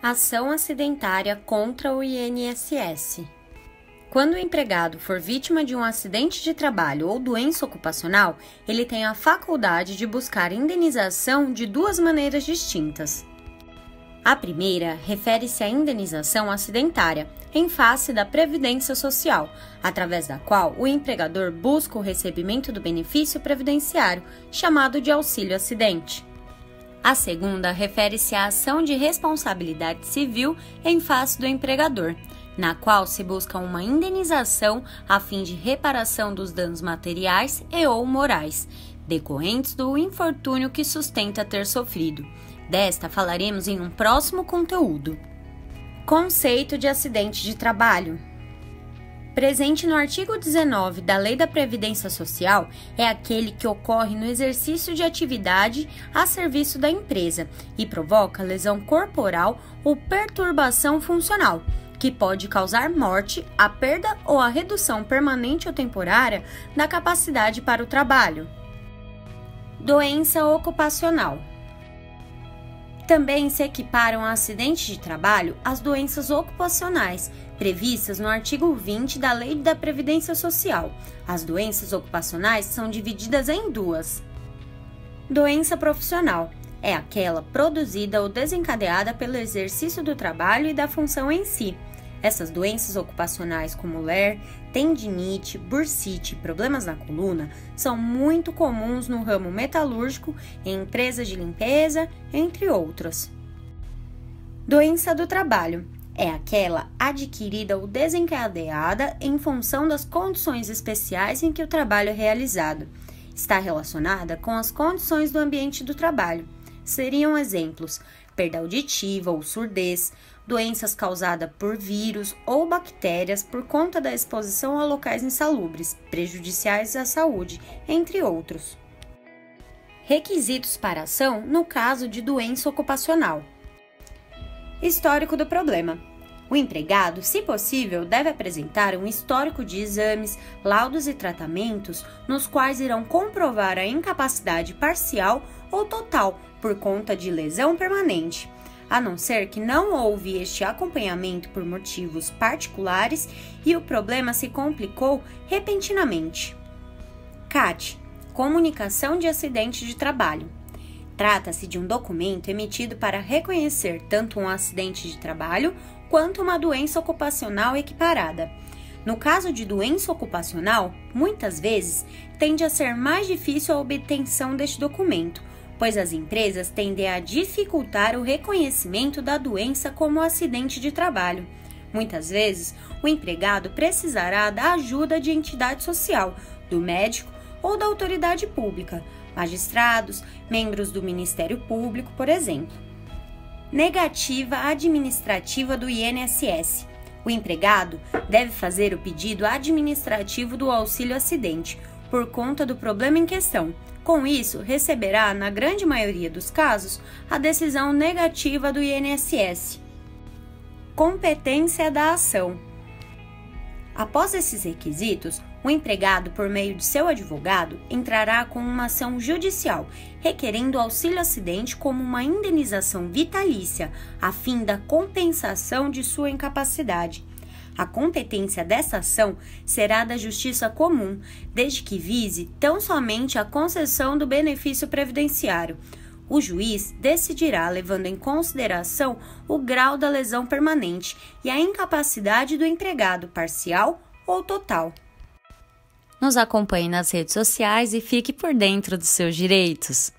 Ação acidentária contra o INSS. Quando o empregado for vítima de um acidente de trabalho ou doença ocupacional, ele tem a faculdade de buscar indenização de duas maneiras distintas. A primeira refere-se à indenização acidentária, em face da Previdência Social, através da qual o empregador busca o recebimento do benefício previdenciário, chamado de auxílio-acidente. A segunda refere-se à ação de responsabilidade civil em face do empregador, na qual se busca uma indenização a fim de reparação dos danos materiais e ou morais, decorrentes do infortúnio que sustenta ter sofrido. Desta falaremos em um próximo conteúdo. Conceito de acidente de trabalho. Presente no artigo 19 da Lei da Previdência Social, é aquele que ocorre no exercício de atividade a serviço da empresa e provoca lesão corporal ou perturbação funcional, que pode causar morte, a perda ou a redução permanente ou temporária da capacidade para o trabalho. Doença ocupacional. Também se equiparam a acidentes de trabalho as doenças ocupacionais, previstas no artigo 20 da Lei da Previdência Social. As doenças ocupacionais são divididas em duas. Doença profissional é aquela produzida ou desencadeada pelo exercício do trabalho e da função em si. Essas doenças ocupacionais como ler, tendinite, bursite e problemas na coluna são muito comuns no ramo metalúrgico, em empresas de limpeza, entre outros. Doença do trabalho é aquela adquirida ou desencadeada em função das condições especiais em que o trabalho é realizado. Está relacionada com as condições do ambiente do trabalho. Seriam exemplos: perda auditiva ou surdez, doenças causadas por vírus ou bactérias por conta da exposição a locais insalubres, prejudiciais à saúde, entre outros. Requisitos para ação no caso de doença ocupacional. Histórico do problema. O empregado, se possível, deve apresentar um histórico de exames, laudos e tratamentos nos quais irão comprovar a incapacidade parcial ou total por conta de lesão permanente, a não ser que não houve este acompanhamento por motivos particulares e o problema se complicou repentinamente. CAT – Comunicação de Acidente de Trabalho. Trata-se de um documento emitido para reconhecer tanto um acidente de trabalho quanto uma doença ocupacional equiparada. No caso de doença ocupacional, muitas vezes tende a ser mais difícil a obtenção deste documento, pois as empresas tendem a dificultar o reconhecimento da doença como acidente de trabalho. Muitas vezes, o empregado precisará da ajuda de entidade social, do médico ou da autoridade pública, magistrados, membros do Ministério Público, por exemplo. Negativa administrativa do INSS. O empregado deve fazer o pedido administrativo do auxílio-acidente por conta do problema em questão. Com isso, receberá, na grande maioria dos casos, a decisão negativa do INSS. Competência da ação. Após esses requisitos, o empregado, por meio de seu advogado, entrará com uma ação judicial, requerendo o auxílio-acidente como uma indenização vitalícia, a fim da compensação de sua incapacidade. A competência dessa ação será da Justiça Comum, desde que vise tão somente a concessão do benefício previdenciário. O juiz decidirá levando em consideração o grau da lesão permanente e a incapacidade do empregado parcial ou total. Nos acompanhe nas redes sociais e fique por dentro dos seus direitos.